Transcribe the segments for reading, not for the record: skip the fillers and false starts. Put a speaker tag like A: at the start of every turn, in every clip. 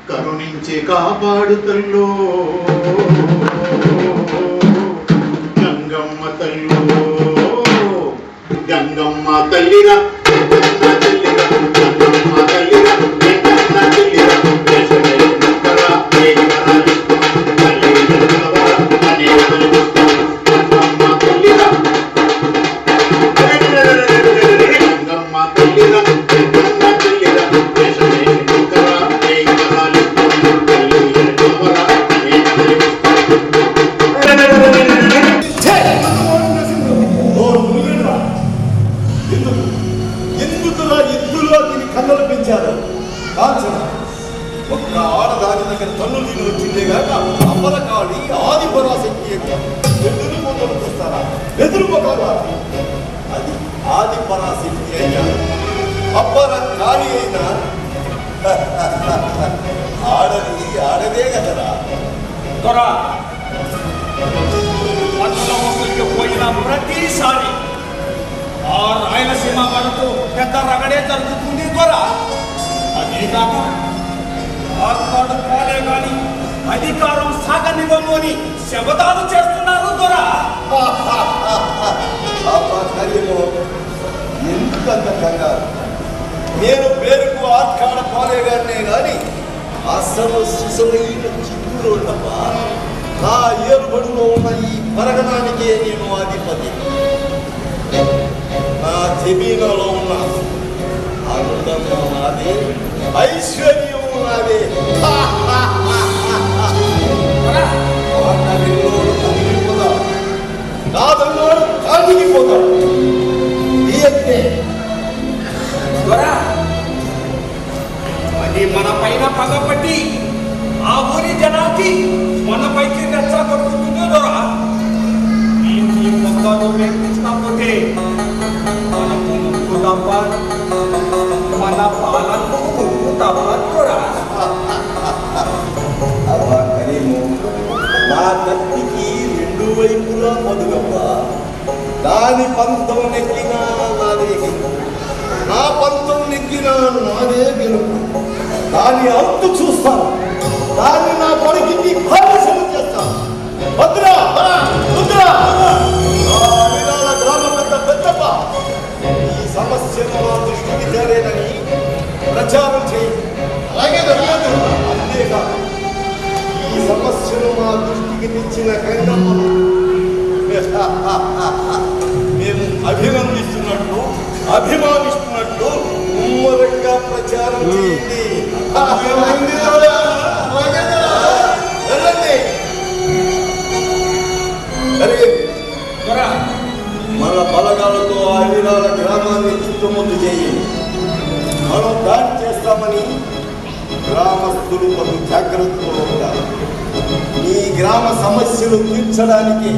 A: కరుణించి కాపాడు తల్లో గంగమ్మ తల్లో గంగమ్మ తల్లిరా గంగమ్మ తల్లిరా
B: ఒక్క ఆడదాని దగ్గర తన్నులు తిని వచ్చిందే కాక అమరకాళి ఆది పరాశక్తి ఎదురుపోతలు చూస్తారా? ఎదురుపోతారా? అది ఆది పరాశక్తి అయినా అబ్బర కాళి అయినా ఆడది ఆడదే కదరా.
C: పోయిన ప్రతిసారి ఆ రాయలసీమ వరకు పెద్ద రగడే జరుగుతుంది ద్వారా అదే కాక ఆత్మాడు కాలే గాని అధికారం సాగనివ్వను అని శబదాలు చేస్తున్నారు దొరా.
B: ఎందుకంత కంగారు? నేను పేరుకు ఆత్కాడ పాలేగానే గాని అసలు శిశువైన చిక్కులో తప్ప నా ఏర్పడులో ఉన్న ఈ పరగణానికే నేను అధిపతి. నా జమీనాలో ఉన్న అందము నాదే, ఐశ్వర్యం నాదే. నాదన్నాడు కాటికి పోతాడు.
C: అది మన పైన పగపట్టి ఆ ఊరి జనానికి మన పైకి రెచ్చగొడుతుందో దొరా. ఈ మొక్కలు ప్రయత్నించకపోతే మనకు ముక్కు తప్ప మన పాలకు ముక్కు తప్ప దొరా.
B: నా కత్తికి రెండు వైపులా మధుగప్ప. దాని పంతం నెక్కినా నాదే గెలుపు, నా పంతం నెక్కినా నాదే గెలుపు. దాని అంతు చూస్తాను, దాన్ని నా కొడుకుకి భారసము చేస్తాను. భద్రా గ్రామ పెద్దప్ప ఈ సమస్యను నా దృష్టికి చేరేదని ప్రచారం చేయి. అలాగే అంతేకాదు, ఈ సమస్యను మా దృష్టికి తెచ్చిన గంగమ్మను మేము అభిమానిస్తున్నట్టు ఉమ్మరంగా ప్రచారం చేయండి. మన బలగాలతో అవిరాల గ్రామాన్ని చుట్టుముట్టు చేయి. మనం దాడి చేస్తామని గ్రామస్తులు పలు జాగ్రత్తలో ఉంటారు. ఈ గ్రామ సమస్యలు తీర్చడానికి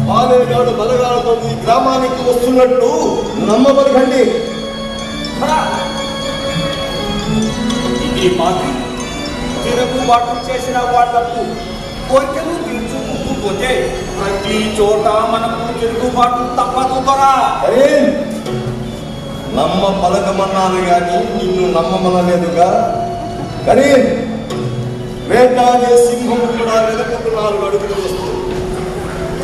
B: పాలేగాడు బలగాలతో ఈ గ్రామానికి వస్తున్నట్టు నమ్మబడకండి.
C: ఇది మాత్రం తిరుగుబాటు చేసిన వాళ్లకు కోరికలు తీర్చుకుంటుపోతే ప్రతి చోట మనకు తిరుగుబాటు తప్పదు దొరా.
B: నమ్మ పలకమన్నాను కానీ నిన్ను నమ్మమనలేదుగా. కానీ వేటాడే సింహం కూడా వెనుకకు 4 అడుగులు వస్తుంది.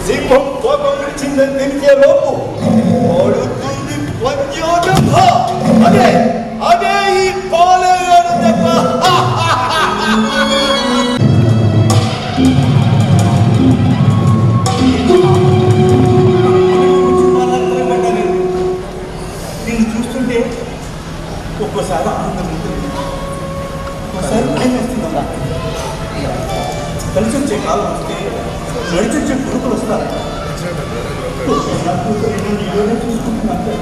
B: సింహం కోపం విడిచిందని తెలిసే లోపు పడుతుంది పంచోజంభ. అదే ఈ పాలేగాడు దెబ్బ.
A: నేను చూస్తుంటే ఒక్కోసారి ఆనందం ఉంటుంది, ఒక్కోసారి భయం వస్తుందా. కలిసి వచ్చే కాలం వస్తే నడిచి వచ్చే కొడుకులు వస్తారు. చూసుకుంటున్నాను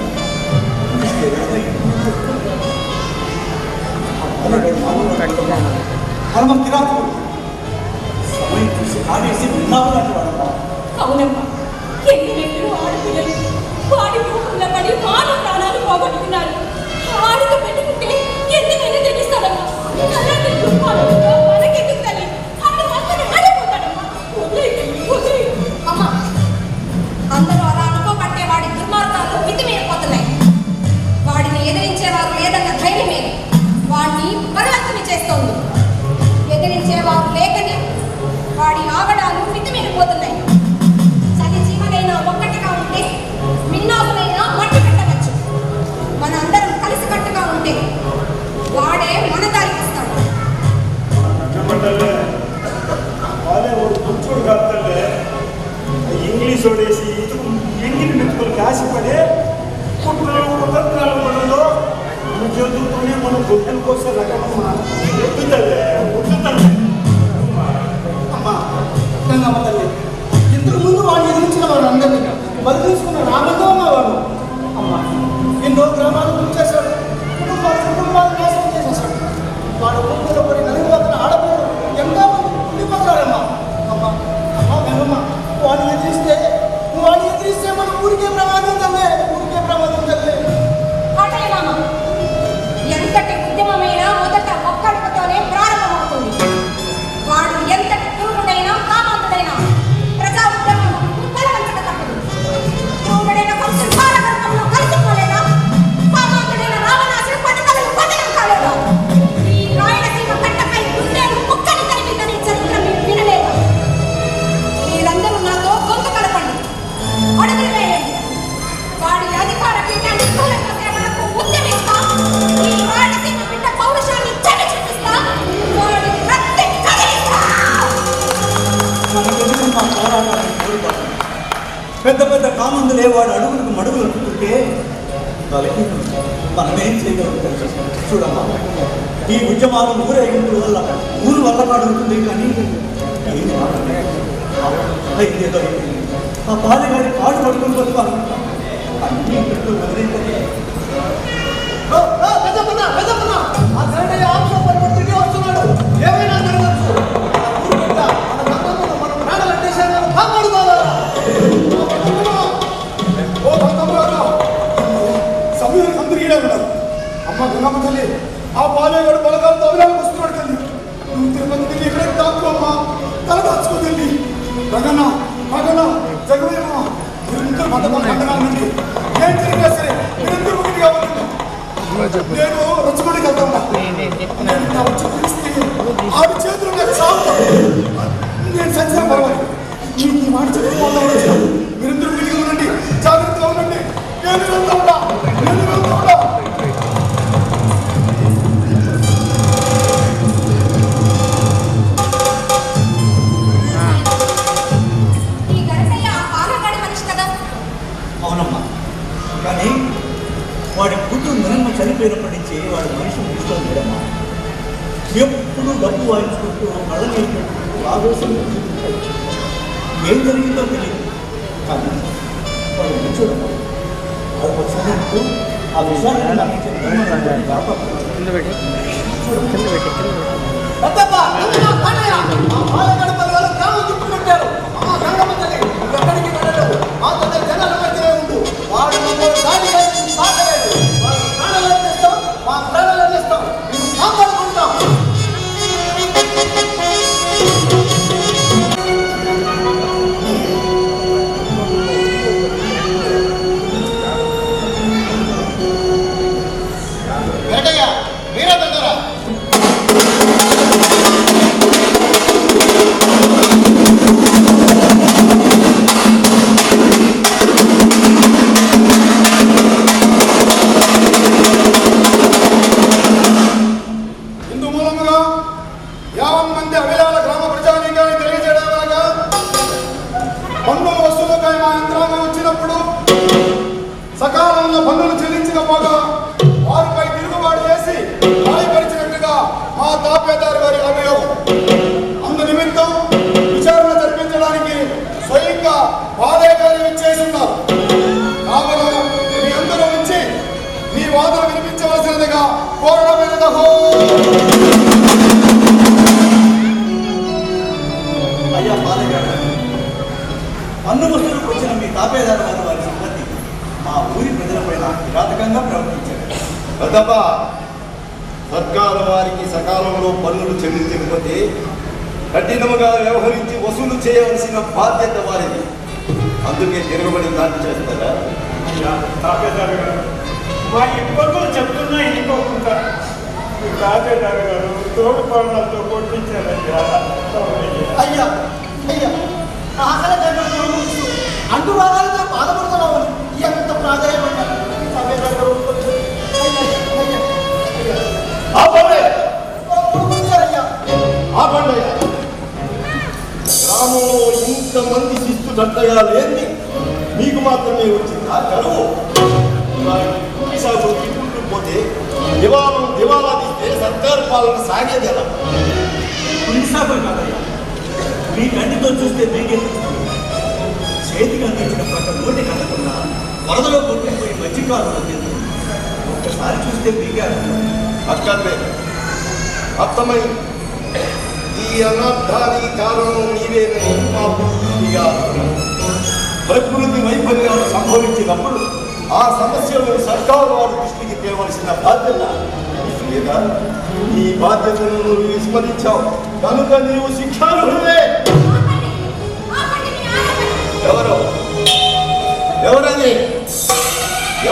A: పరమ కిరాకుడు సమయం చూసి కాడేసి విన్నావు లాంటి వాడమ్మా.
D: అవునమ్మా, ఎన్ని వ్యక్తులు ఆడపిల్లలు వాడి రూపంలో పడి మానవ ప్రాణాలు పోగొట్టుకున్నారు. ఆడితో పెట్టుకుంటే ఎందుకైనా తెగిస్తాడమ్మా. అలాంటి దుర్మార్గుడుగా మనకెందుకు తల్లి? అక్కడ మాత్రమే ఆడిపోతాడమ్మా. అమ్మా, అందరూ అలా అనుకోబట్టే వాడి దుర్మార్గాలు మితిమీరిపోతున్నాయి. వాడిని ఎదిరించేవారు లేదన్న ధైర్యమే వాడిని బలవంతుని చేస్తోంది. వారి ఆగడాలు మితిమీరిపోతున్నాయి. చలి జీవనైనా ఒక్కటిగా ఉంటే మిన్నాకులైనా మట్టి పెట్టవచ్చు. మన అందరం కలిసికట్టుగా ఉంటే వాడే మన దారికి ఇస్తాడు.
A: వాళ్ళే ఒక కూర్చోడు కాపుతలే ఇంగ్లీష్ ఓడేసి ఇతుకు ఎంగిలి మెతుకులు కాసిపడే కుట్రలు కుతంత్రాలు మనలో చదువుతూనే మనం గుడ్డల కోసం రకమమ్మా ఎత్తుతలే ఉత్తుతలే
E: అమ్మా గంగమ్మ తల్లి, ఇంతకు ముందు వాడిని ఎదిరించిన వాడు అందరినీ బలి తీసుకున్న రామంగా ఉన్నవాడు. అమ్మా ఎన్నో గ్రామాలు గురి చేశాడు, కుటుంబాలు నాశనం చేసేశాడు. వాడు కుటుంబంలో పడి నలిగిపోతున్న ఆడపిల్లలు ఎంతో మంది ఉండిపోతాడమ్మా. అమ్మా అమ్మా గంగమ్మ, వాడిని ఎదిరిస్తే మన ఊరికే ప్రమాదం తల్లే, ఊరికే ప్రమాదం తల్లే.
D: కోటయ్య మామ, ఎంతటి ఉద్యమమైనా మొదట ఒక్కడితోనే ప్రారంభమవుతుంది. వాడు ఎంతటి క్రూరుడైనా కామంతుడైనా ప్రజా ఉద్యమం బలవంతక తప్పదు. క్రూరుడైన కంసుడు కాలగర్భంలో కలిసిపోలేదా? కామంతుడైన రావణాసుడు పథకాలను పతనం కాలేదా? ఈ రాయలసీమ కట్టపై గుండెలు కుక్కని తరిమిందని చరిత్ర మీరు వినలేదా? మీరందరూ నాతో గొంతు కలపండి, అడుగులు వేయండి. వాడి అధికార పీఠాన్ని కూలగొట్టేందుకు ఉద్యమిస్తా. ఈ రాయలసీమ బిడ్డ పౌరుషాన్ని చెవి చూపిస్తా. వాడిని రక్తి కదిలిస్తా.
A: మనకెదురున్న పోరాటాన్ని కోరుతాం. పెద్ద పెద్ద కామందులే వాడు అడుగులకు మడుగులు అనుకుంటే వాళ్ళకి మనమేం చేయగలుగుతాం చూడమ్మా. ఈ ఉద్యమాలు ఊరేగింపుల వల్ల ఊరు వల్ల కాడుతుంది కానీ ఏం అయితే ఆ బాల్యగారి కాడు పడుకుని బతుకాలి అన్నీ పెట్టు వదిలేంటే
E: ఆ గంటయ్య ఆంక్ష పరిపడి తిరిగి వస్తున్నాడు. ఏమైనా జరగచ్చు. మన గంగమ్మను మనం ప్రాణాలు అట్టేసాను, కాపాడుకోవాలా?
B: ఓ గంగమ్మ, సమయం అందరూ ఈడే ఉన్నారు. అమ్మ గంగమ్మ తల్లి, ఆ బాలేగాడు బలగాలతో అభిరామం వస్తున్నాడు తల్లి. నువ్వు తిరుపతి వెళ్ళి ఎక్కడికి దాక్కుకోమ్మా, తల దాచుకో తల్లి. రంగన్న మగన్న జగమేమ్మ, మీరిద్దరు మందగానండి. ఏం జరిగినా సరే మీరిద్దరు ఒకటిగా ఉండండి. నేను రచ్చగొండకి వెళ్తాను. నేను వచ్చి పిలిస్తే ఆవిడ చేతులు నాకు చావుతాను. నేను సత్యం పర్వాలేదు. నీకు ఈ మాట చెప్పుకోవడం వచ్చాను. మీరిద్దరు విడిగా ఉండండి, జాగ్రత్తగా ఉండండి. నేను వెళ్తా ఉంటా.
D: ఈ గరసయ్య ఆ పాలగాడి మనిషి కదా.
A: అవునమ్మా, కానీ వాడి కూతురు నిరమ్మ చనిపోయినప్పటి నుంచి వాడి మనిషి ముగిస్తూ లేడమ్మా. ఎప్పుడు డబ్బు వాయించుకుంటూ మళ్ళీ ఆవేశం ఏం జరిగిందో తెలియదు. కానీ వాడు మంచోడమ్మా. వాడు ఒకసారి ఆ విషయాన్ని నాకు చెప్పి
E: పెద్దప్ప, గంగమ్మ, కాటయ్య, ఆ బాలగాడి పరివారు గ్రామం చుట్టుముట్టారు. అమ్మా గంగమ్మ తల్లి, నువ్వు ఎక్కడికి వెళ్ళలేవు. మాతో జనాల మధ్యనే ఉండు. వాడు మమ్మల్ని దాడి చేసి సాగలేదు. వాడు ప్రాణాలు అందిస్తాం, మా ప్రాణాలు అందిస్తాం. మేము కాపాడుకుంటాం.
B: వెంకయ్య, మీరే దగ్గర ఇందు మూలముగా 50 మంది అభిలాల గ్రామ ప్రజానీకాన్ని తెలియజేయడమనగా పన్నుల వసూలుపై మా యంత్రాంగం వచ్చినప్పుడు సకాలంలో పన్నులు చెల్లించకపోగా వారిపై తిరుగుబాటు చేసి గాయపరిచినట్టుగా మా తాపేదారి వారి అభియోగం. అందు నిమిత్తం విచారణ జరిపించడానికి స్వయంగా బాలయ్య గారు ఇచ్చేసి ఉన్నారు. కావున మీ అందరూ ఉంచి మీ వాదన వినిపించవలసినదిగా కోరడమైనదహో.
A: అయ్యా బాలయ్య, పన్ను వసూలుకు వచ్చిన మీ తాపేదారు గారు వారి సిబ్బంది మా ఊరి ప్రజలపైన కిరాతకంగా ప్రవర్తించారు.
B: పెద్దప్ప, సర్కారు వారికి సకాలంలో పన్నులు చెల్లించకపోతే కఠినముగా వ్యవహరించి వసూలు చేయవలసిన బాధ్యత వారిది. అందుకే తిరుగుబడి దాడి చేస్తారా?
A: అయ్యా తాపేదారు గారు, మా ఇబ్బందులు చెప్తున్నా ఇంకోకుండా మీ తాపేదారు గారు తోడు పనులతో కొట్టించారయ్యా.
E: అయ్యా, అయ్యా ఆకలి గంటలు అంటు భాగాలతో బాధపడుతున్నామని ఎంత ప్రాధాన్యపడ్డారు
B: గ్రామంలో ఇంతమంది శిస్తు దట్టగా లేని మీకు మాత్రమే వచ్చిందా గడువు తిప్పుకుంటూ పోతే దివాలా తీస్తే సర్కారు పాలన సాగేది ఎలా
A: పులిసాపై కాదయ్యా మీ కంటితో చూస్తే మీకే చేతికి అందించిన పట్ట నోటి కట్టకుండా వరదలో కొట్టుకుపోయి మధ్యకాలం అందింది ఒక్కసారి చూస్తే మీకే
B: అక్కడే అర్థమై ఈ అనర్థానికి కారణం నీవేనని మాకు పూర్తిగా ప్రకృతి వైఫల్యాలు సంభవించినప్పుడు ఆ సమస్యలను సర్కారు వారి దృష్టికి తేవలసిన బాధ్యత లేదా ఈ బాధ్యతను నువ్వు విస్మరించావు కనుక నీవు శిక్షార్హుడే. ఎవరని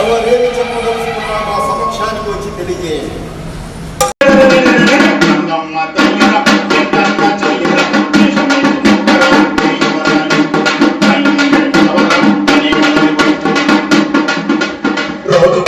B: ఎవరేమి చెప్పదలుచుకున్నా మా సమక్షానికి వచ్చి తెలియజేయండి.
F: రోజు